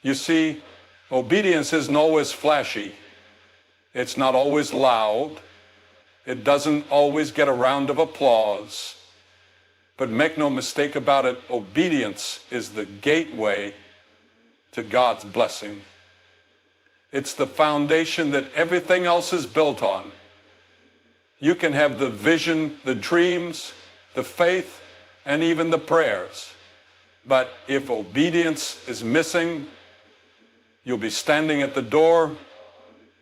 You see, obedience isn't always flashy. It's not always loud. It doesn't always get a round of applause. But make no mistake about it, obedience is the gateway to God's blessing. It's the foundation that everything else is built on. You can have the vision, the dreams, the faith, and even the prayers. But if obedience is missing, you'll be standing at the door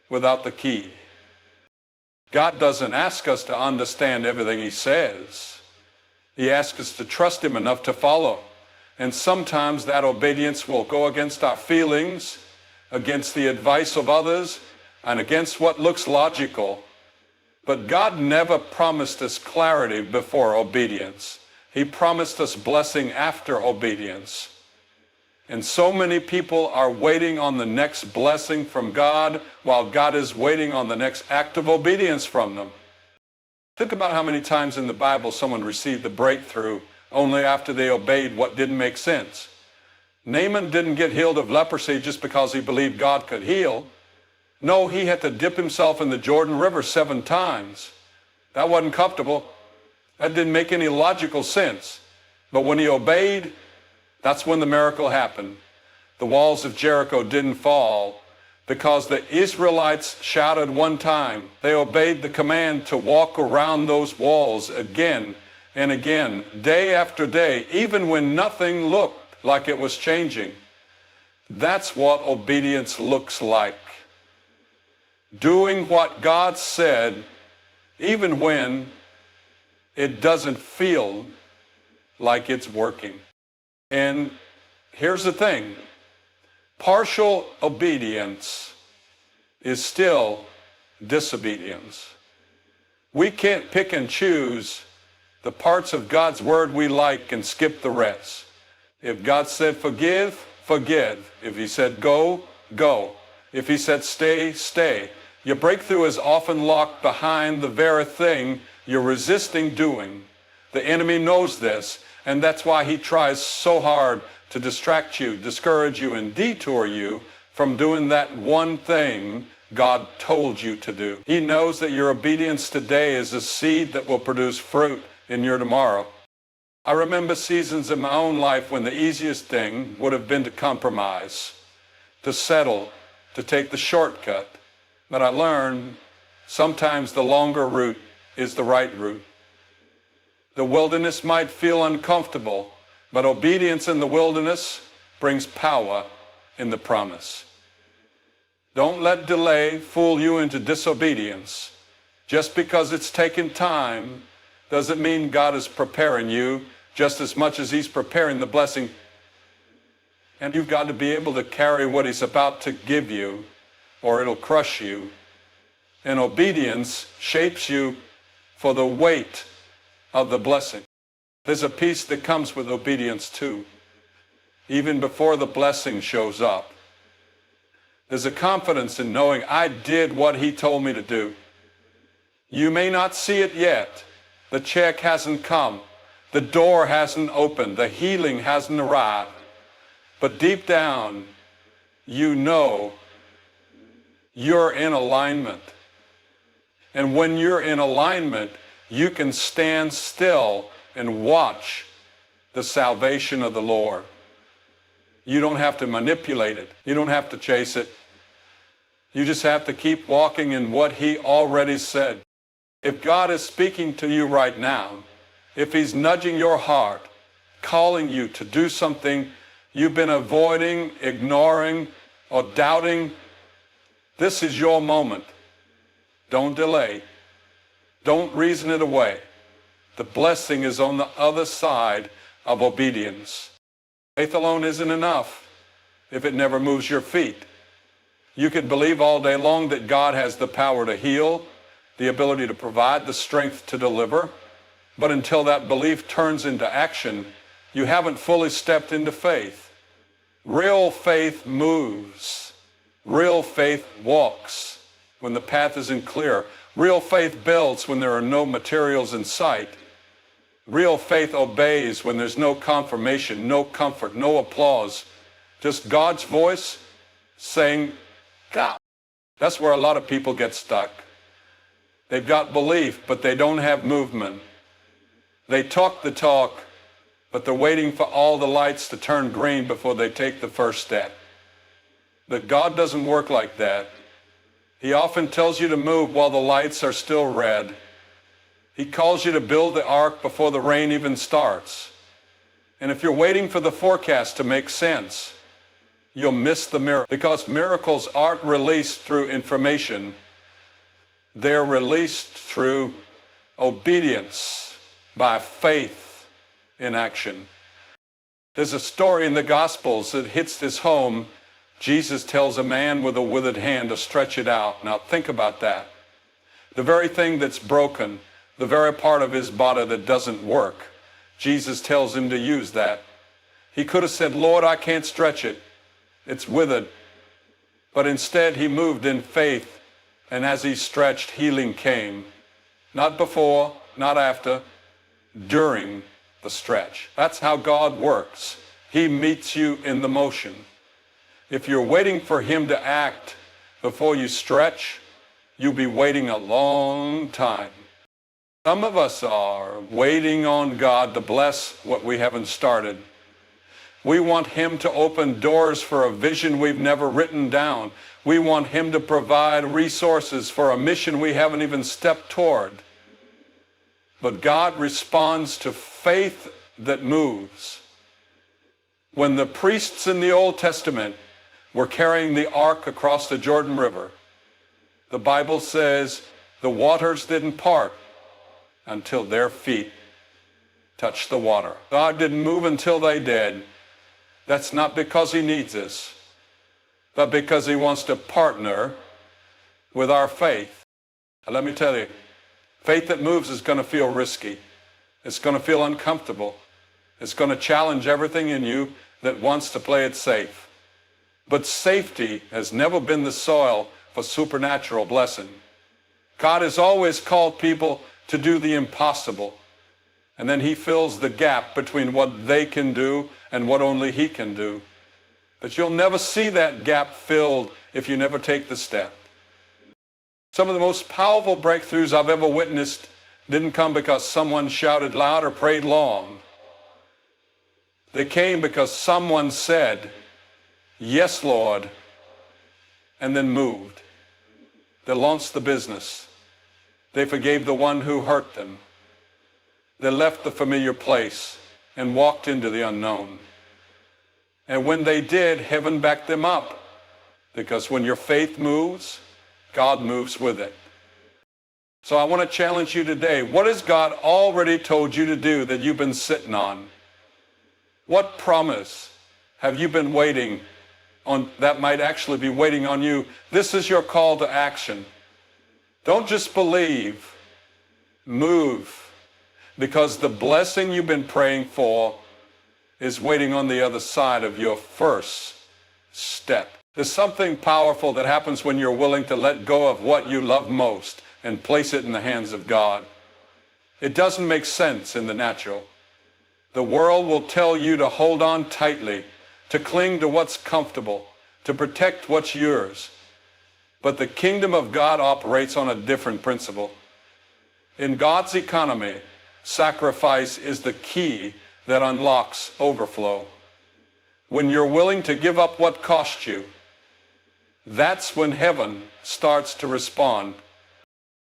without the key. God doesn't ask us to understand everything He says. He asks us to trust Him enough to follow. And sometimes that obedience will go against our feelings, against the advice of others, and against what looks logical. But God never promised us clarity before obedience. He promised us blessing after obedience. And so many people are waiting on the next blessing from God while God is waiting on the next act of obedience from them. Think about how many times in the Bible someone received a breakthrough only after they obeyed what didn't make sense. Naaman didn't get healed of leprosy just because he believed God could heal. No, he had to dip himself in the Jordan River 7 times. That wasn't comfortable. That didn't make any logical sense. But when he obeyed, that's when the miracle happened. The walls of Jericho didn't fall because the Israelites shouted one time. They obeyed the command to walk around those walls again and again, day after day, even when nothing looked like it was changing. That's what obedience looks like. Doing what God said, even when it doesn't feel like it's working. And here's the thing, partial obedience is still disobedience. We can't pick and choose the parts of God's word we like and skip the rest. If God said forgive, forgive. If He said go, go. If He said stay, stay. Your breakthrough is often locked behind the very thing you're resisting doing. The enemy knows this, and that's why he tries so hard to distract you, discourage you, and detour you from doing that one thing God told you to do. He knows that your obedience today is a seed that will produce fruit in your tomorrow. I remember seasons in my own life when the easiest thing would have been to compromise, to settle, to take the shortcut. But I learned sometimes the longer route is the right route. The wilderness might feel uncomfortable, but obedience in the wilderness brings power in the promise. Don't let delay fool you into disobedience. Just because it's taken time doesn't mean God is preparing you just as much as He's preparing the blessing. And you've got to be able to carry what He's about to give you, or it'll crush you. And obedience shapes you for the weight of the blessing. There's a peace that comes with obedience too, even before the blessing shows up. There's a confidence in knowing I did what He told me to do. You may not see it yet. The check hasn't come. The door hasn't opened. The healing hasn't arrived. But deep down, you know you're in alignment. And when you're in alignment, you can stand still and watch the salvation of the Lord. You don't have to manipulate it. You don't have to chase it. You just have to keep walking in what He already said. If God is speaking to you right now, if He's nudging your heart, calling you to do something you've been avoiding, ignoring, or doubting, this is your moment. Don't delay. Don't reason it away. The blessing is on the other side of obedience. Faith alone isn't enough if it never moves your feet. You can believe all day long that God has the power to heal, the ability to provide, the strength to deliver, but until that belief turns into action, you haven't fully stepped into faith. Real faith moves. Real faith walks when the path isn't clear. Real faith builds when there are no materials in sight. Real faith obeys when there's no confirmation, no comfort, no applause Just God's voice saying, God. That's where a lot of people get stuck. They've got belief, but they don't have movement. They talk the talk, but they're waiting for all the lights to turn green before they take the first step. But God doesn't work like that. He often tells you to move while the lights are still red. He calls you to build the ark before the rain even starts. And if you're waiting for the forecast to make sense, you'll miss the miracle. Because miracles aren't released through information. They're released through obedience by faith in action. There's a story in the Gospels that hits this home. Jesus tells a man with a withered hand to stretch it out. Now think about that. The very thing that's broken, the very part of his body that doesn't work, Jesus tells him to use that. He could have said, Lord, I can't stretch it. It's withered. But instead he moved in faith, and as he stretched, healing came. Not before, not after, during the stretch. That's how God works. He meets you in the motion. If you're waiting for him to act before you stretch, you'll be waiting a long time. Some of us are waiting on God to bless what we haven't started. We want him to open doors for a vision we've never written down. We want him to provide resources for a mission we haven't even stepped toward. But God responds to faith that moves. When the priests in the Old Testament were carrying the ark across the Jordan River, the Bible says the waters didn't part until their feet touched the water. God didn't move until they did. That's not because he needs us, but because he wants to partner with our faith. And let me tell you, faith that moves is going to feel risky. It's going to feel uncomfortable. It's going to challenge everything in you that wants to play it safe. But safety has never been the soil for supernatural blessing. God has always called people to do the impossible. And then he fills the gap between what they can do and what only he can do. But you'll never see that gap filled if you never take the step. Some of the most powerful breakthroughs I've ever witnessed didn't come because someone shouted loud or prayed long. They came because someone said, "Yes, Lord," and then moved. They launched the business. They forgave the one who hurt them. They left the familiar place and walked into the unknown. And when they did, heaven backed them up. Because when your faith moves, God moves with it. So I want to challenge you today. What has God already told you to do that you've been sitting on? What promise have you been waiting on that might actually be waiting on you? This is your call to action. Don't just believe, move. Because the blessing you've been praying for is waiting on the other side of your first step. There's something powerful that happens when you're willing to let go of what you love most and place it in the hands of God. It doesn't make sense in the natural. The world will tell you to hold on tightly, to cling to what's comfortable, to protect what's yours. But the kingdom of God operates on a different principle. In God's economy, sacrifice is the key that unlocks overflow. When you're willing to give up what cost you, that's when heaven starts to respond.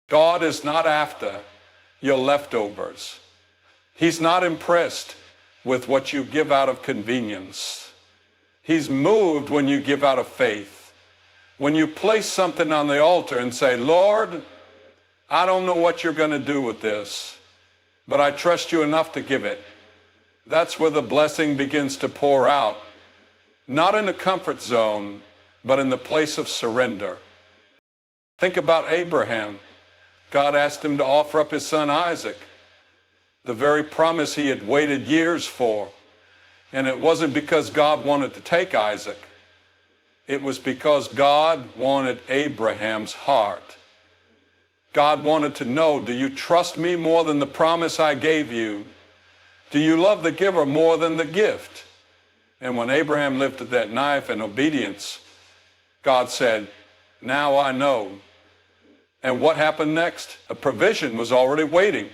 God is not after your leftovers. He's not impressed with what you give out of convenience. He's moved when you give out of faith. When you place something on the altar and say, Lord, I don't know what you're going to do with this, but I trust you enough to give it. That's where the blessing begins to pour out. Not in the comfort zone, but in the place of surrender. Think about Abraham. God asked him to offer up his son Isaac, the very promise he had waited years for. And it wasn't because God wanted to take Isaac. It was because God wanted Abraham's heart. God wanted to know, do you trust me more than the promise I gave you? Do you love the giver more than the gift? And when Abraham lifted that knife in obedience, God said, now I know. And what happened next? A provision was already waiting.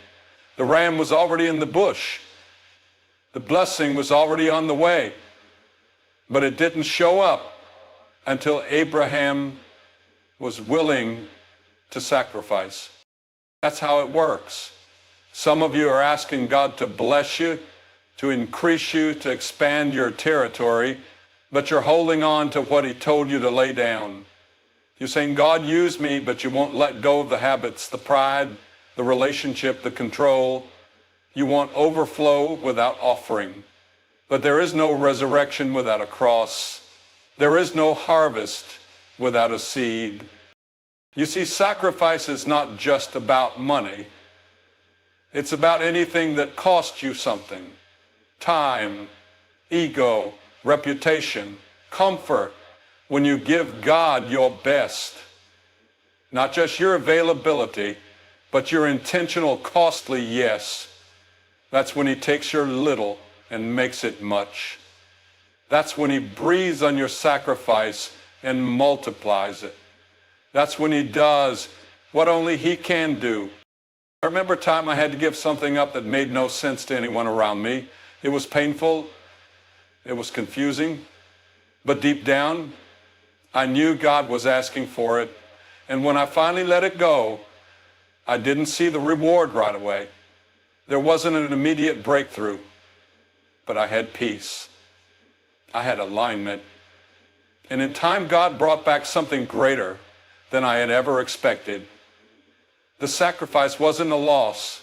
The ram was already in the bush. The blessing was already on the way. But it didn't show up until Abraham was willing to sacrifice. That's how it works. Some of you are asking God to bless you, to increase you, to expand your territory, but you're holding on to what he told you to lay down. You're saying, God, use me, but you won't let go of the habits, the pride, the relationship, the control. You want overflow without offering. But there is no resurrection without a cross. There is no harvest without a seed. You see, sacrifice is not just about money. It's about anything that costs you something. Time, ego, reputation, comfort. When you give God your best, not just your availability, but your intentional, costly yes, that's when he takes your little and makes it much. That's when he breathes on your sacrifice and multiplies it. That's when he does what only he can do. I remember a time I had to give something up that made no sense to anyone around me. It was painful. It was confusing. But deep down, I knew God was asking for it. And when I finally let it go, I didn't see the reward right away. There wasn't an immediate breakthrough, but I had peace. I had alignment. And in time, God brought back something greater than I had ever expected. The sacrifice wasn't a loss.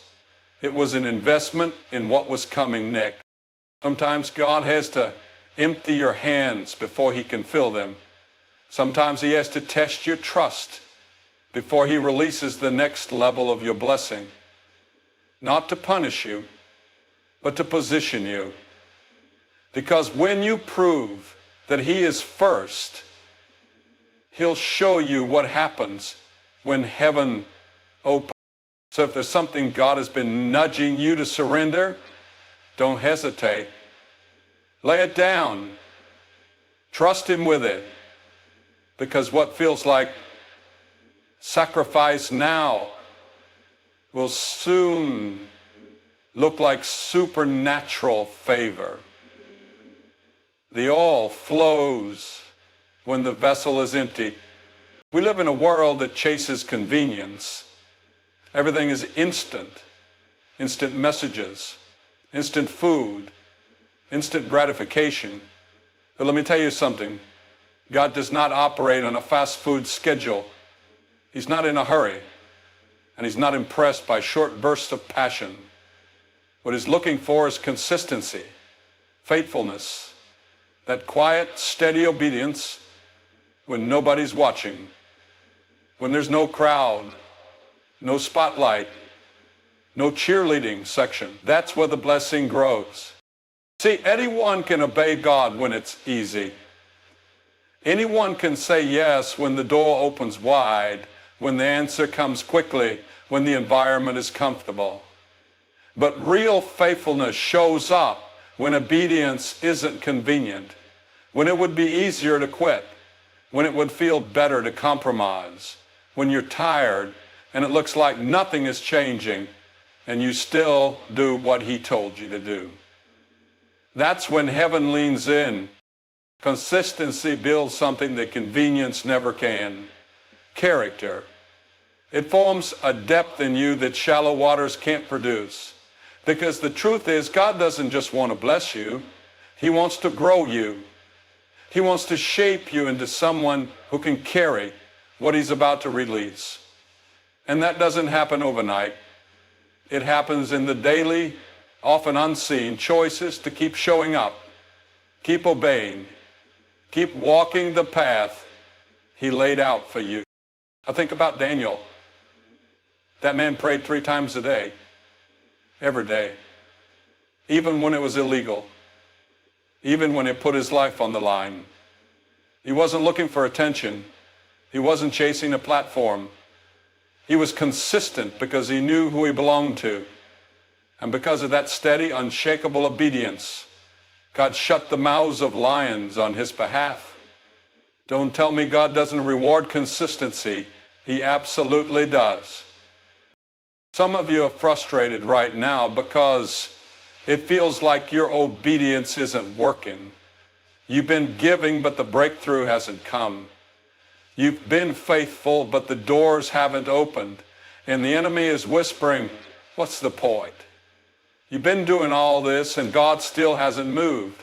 It was an investment in what was coming next. Sometimes God has to empty your hands before he can fill them. Sometimes he has to test your trust before he releases the next level of your blessing. Not to punish you, but to position you. Because when you prove that he is first, he'll show you what happens when heaven opens. So if there's something God has been nudging you to surrender, don't hesitate. Lay it down. Trust him with it. Because what feels like sacrifice now will soon look like supernatural favor. The oil flows when the vessel is empty. We live in a world that chases convenience. Everything is instant. Instant messages, instant food, instant gratification. But let me tell you something. God does not operate on a fast food schedule. He's not in a hurry, and he's not impressed by short bursts of passion. What he's looking for is consistency, faithfulness, that quiet, steady obedience when nobody's watching, when there's no crowd, no spotlight, no cheerleading section. That's where the blessing grows. See, anyone can obey God when it's easy. Anyone can say yes when the door opens wide, when the answer comes quickly, when the environment is comfortable. But real faithfulness shows up when obedience isn't convenient, when it would be easier to quit, when it would feel better to compromise, when you're tired and it looks like nothing is changing and you still do what he told you to do. That's when heaven leans in. Consistency builds something that convenience never can. Character. It forms a depth in you that shallow waters can't produce. Because the truth is, God doesn't just want to bless you. He wants to grow you. He wants to shape you into someone who can carry what he's about to release. And that doesn't happen overnight. It happens in the daily, often unseen choices to keep showing up, keep obeying, keep walking the path he laid out for you. I think about Daniel. That man prayed 3 times a day, every day, even when it was illegal, even when it put his life on the line. He wasn't looking for attention. He wasn't chasing a platform. He was consistent because he knew who he belonged to. And because of that steady, unshakable obedience, God shut the mouths of lions on his behalf. Don't tell me God doesn't reward consistency. He absolutely does. Some of you are frustrated right now because it feels like your obedience isn't working. You've been giving, but the breakthrough hasn't come. You've been faithful, but the doors haven't opened. And the enemy is whispering, what's the point? You've been doing all this and God still hasn't moved.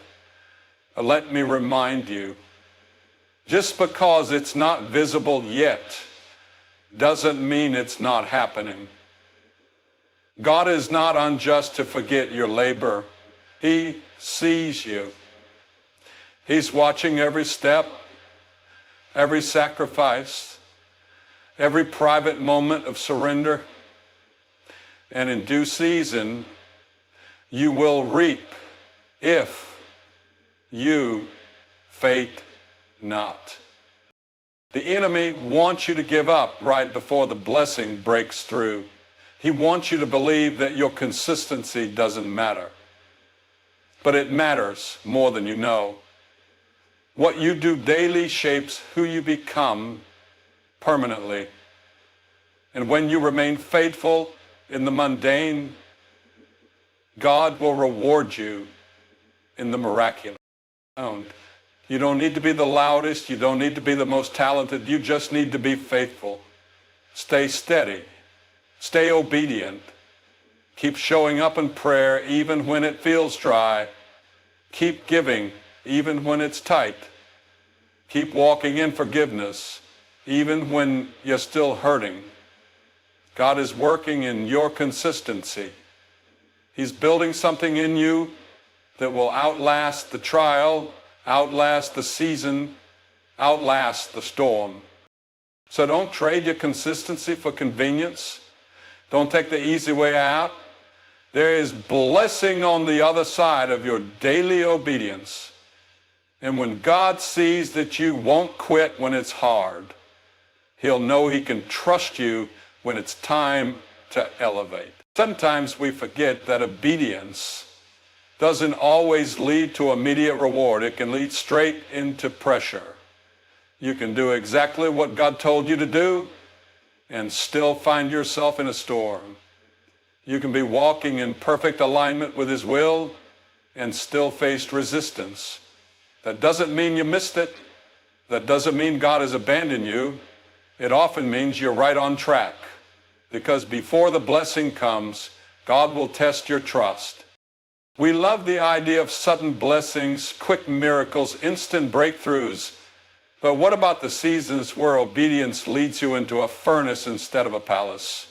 Let me remind you, just because it's not visible yet doesn't mean it's not happening. God is not unjust to forget your labor. He sees you. He's watching every step, every sacrifice, every private moment of surrender. And in due season, you will reap if you faint not. The enemy wants you to give up right before the blessing breaks through. He wants you to believe that your consistency doesn't matter. But it matters more than you know. What you do daily shapes who you become permanently. And when you remain faithful in the mundane, God will reward you in the miraculous. You don't need to be the loudest. You don't need to be the most talented. You just need to be faithful. Stay steady. Stay obedient. Keep showing up in prayer even when it feels dry. Keep giving even when it's tight. Keep walking in forgiveness even when you're still hurting. God is working in your consistency. He's building something in you that will outlast the trial, outlast the season, outlast the storm. So don't trade your consistency for convenience. Don't take the easy way out. There is blessing on the other side of your daily obedience. And when God sees that you won't quit when it's hard, He'll know He can trust you when it's time to elevate. Sometimes we forget that obedience doesn't always lead to immediate reward. It can lead straight into pressure. You can do exactly what God told you to do and still find yourself in a storm. You can be walking in perfect alignment with His will and still face resistance. That doesn't mean you missed it. That doesn't mean God has abandoned you. It often means you're right on track. Because before the blessing comes, God will test your trust. We love the idea of sudden blessings, quick miracles, instant breakthroughs. But what about the seasons where obedience leads you into a furnace instead of a palace?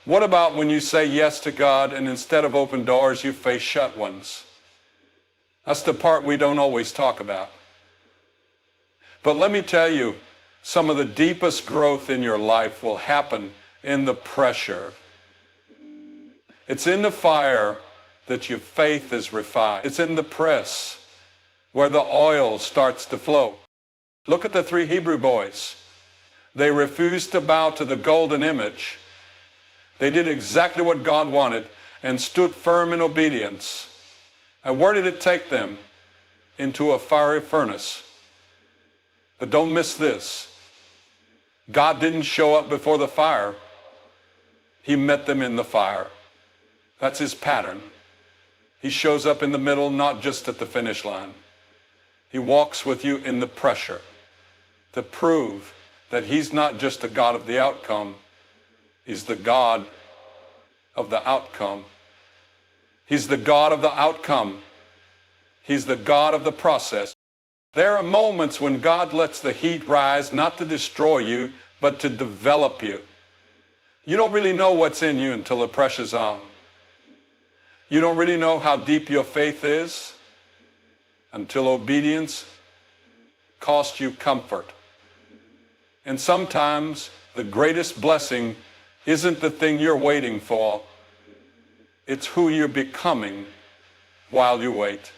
What about when you say yes to God and instead of open doors, you face shut ones? That's the part we don't always talk about. But let me tell you, some of the deepest growth in your life will happen in the pressure. It's in the fire that your faith is refined. It's in the press where the oil starts to flow. Look at the 3 Hebrew boys. They refused to bow to the golden image. They did exactly what God wanted and stood firm in obedience. And where did it take them? Into a fiery furnace. But don't miss this. God didn't show up before the fire. He met them in the fire. That's His pattern. He shows up in the middle, not just at the finish line. He walks with you in the pressure to prove that He's not just the God of the outcome. He's the God of the outcome. He's the God of the outcome. He's the God of the process. There are moments when God lets the heat rise, not to destroy you, but to develop you. You don't really know what's in you until the pressure's on. You don't really know how deep your faith is until obedience costs you comfort. And sometimes the greatest blessing isn't the thing you're waiting for. It's who you're becoming while you wait.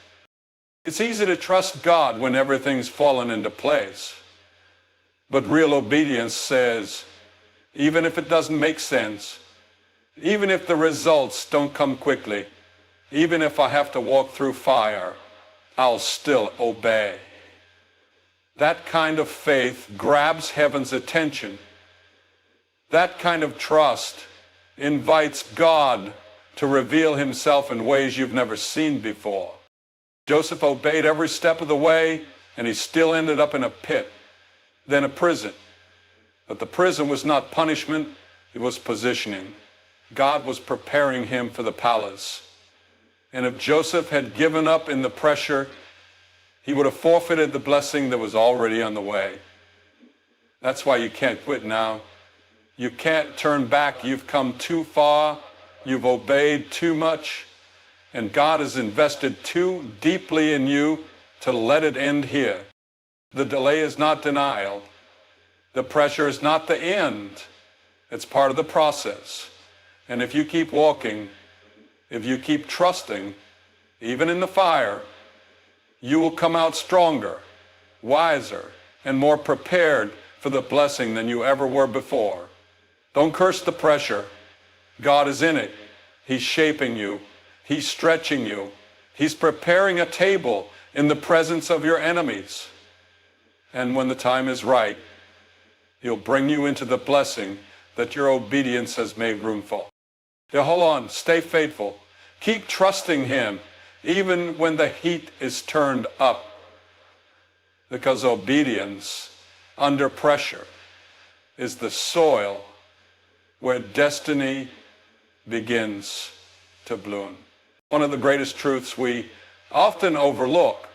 It's easy to trust God when everything's fallen into place. But real obedience says, even if it doesn't make sense, even if the results don't come quickly, Even if I have to walk through fire, I'll still obey. That kind of faith grabs heaven's attention. That kind of trust invites God to reveal himself in ways you've never seen before. Joseph obeyed every step of the way, and he still ended up in a pit, then a prison. But the prison was not punishment, it was positioning. God was preparing him for the palace. And if Joseph had given up in the pressure, he would have forfeited the blessing that was already on the way. That's why you can't quit now. You can't turn back. You've come too far. You've obeyed too much. And God has invested too deeply in you to let it end here. The delay is not denial. The pressure is not the end. It's part of the process. And if you keep walking, if you keep trusting, even in the fire, you will come out stronger, wiser, and more prepared for the blessing than you ever were before. Don't curse the pressure. God is in it. He's shaping you. He's stretching you. He's preparing a table in the presence of your enemies. And when the time is right, he'll bring you into the blessing that your obedience has made room for. Now, hold on. Stay faithful. Keep trusting him even when the heat is turned up. Because obedience under pressure is the soil where destiny begins to bloom. One of the greatest truths we often overlook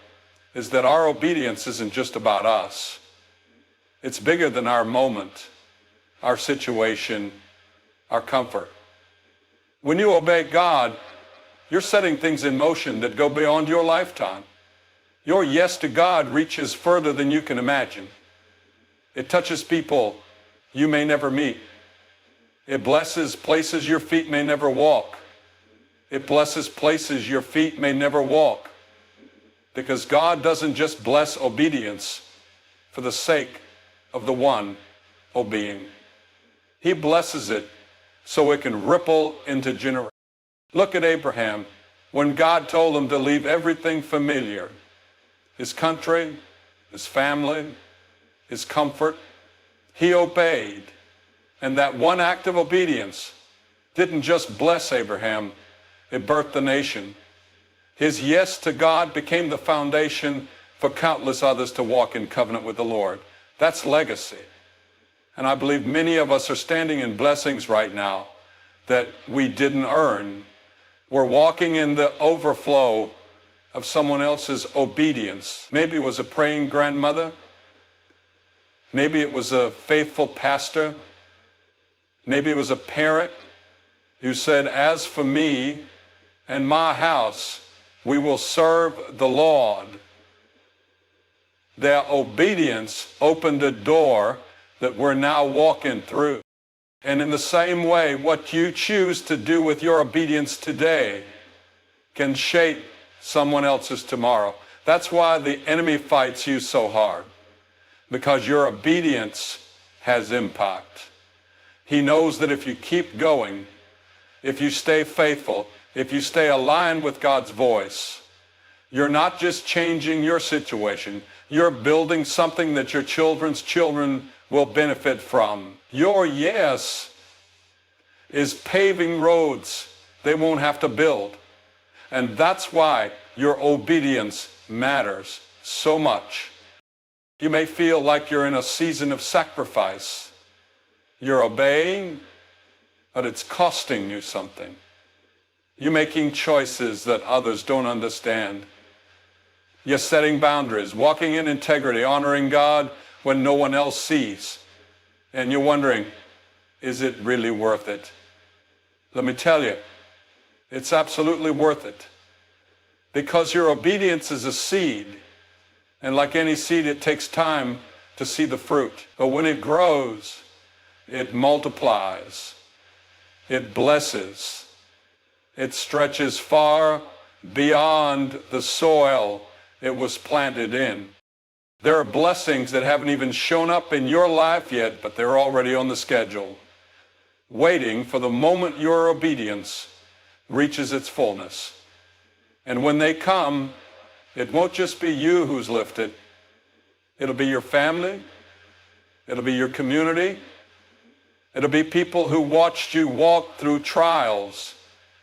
is that our obedience isn't just about us. It's bigger than our moment, our situation, our comfort. When you obey God, you're setting things in motion that go beyond your lifetime. Your yes to God reaches further than you can imagine. It touches people you may never meet. It blesses places your feet may never walk. It blesses places your feet may never walk. Because God doesn't just bless obedience for the sake of the one obeying. He blesses it so it can ripple into generations. Look at Abraham. When God told him to leave everything familiar, his country, his family, his comfort, he obeyed. And that one act of obedience didn't just bless Abraham, it birthed the nation. His yes to God became the foundation for countless others to walk in covenant with the Lord. That's legacy. And I believe many of us are standing in blessings right now that we didn't earn. We're walking in the overflow of someone else's obedience. Maybe it was a praying grandmother. Maybe it was a faithful pastor. Maybe it was a parent who said, "As for me and my house, we will serve the Lord." Their obedience opened a door that we're now walking through. And in the same way, what you choose to do with your obedience today can shape someone else's tomorrow. That's why the enemy fights you so hard, because your obedience has impact. He knows that if you keep going, if you stay faithful, if you stay aligned with God's voice, you're not just changing your situation, you're building something that your children's children will benefit from. Your yes is paving roads they won't have to build. And that's why your obedience matters so much. You may feel like you're in a season of sacrifice. You're obeying, but it's costing you something. You're making choices that others don't understand. You're setting boundaries, walking in integrity, honoring God when no one else sees. And you're wondering, is it really worth it? Let me tell you, it's absolutely worth it. Because your obedience is a seed. And like any seed, it takes time to see the fruit. But when it grows, it multiplies. It blesses. It stretches far beyond the soil it was planted in. There are blessings that haven't even shown up in your life yet, but they're already on the schedule, waiting for the moment your obedience reaches its fullness. And when they come, it won't just be you who's lifted. It'll be your family. It'll be your community. It'll be people who watched you walk through trials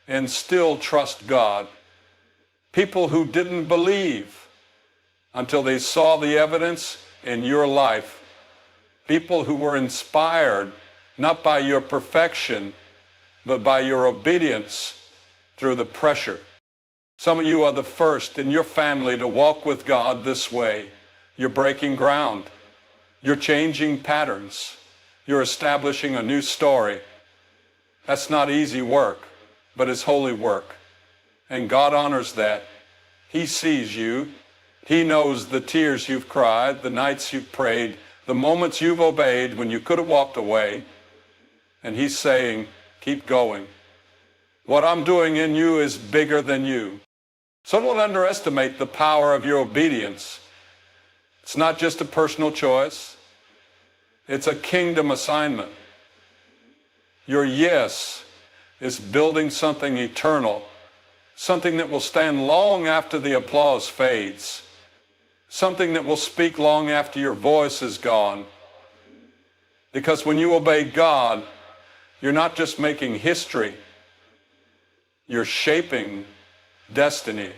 and still trust God. People who didn't believe until they saw the evidence in your life. People who were inspired not by your perfection, but by your obedience through the pressure. Some of you are the first in your family to walk with God this way. You're breaking ground. You're changing patterns. You're establishing a new story. That's not easy work, but it's holy work. And God honors that. He sees you. He knows the tears you've cried, the nights you've prayed, the moments you've obeyed when you could have walked away. And He's saying, keep going. What I'm doing in you is bigger than you. So don't underestimate the power of your obedience. It's not just a personal choice. It's a kingdom assignment. Your yes is building something eternal, something that will stand long after the applause fades, something that will speak long after your voice is gone. Because when you obey God, you're not just making history, you're shaping destiny.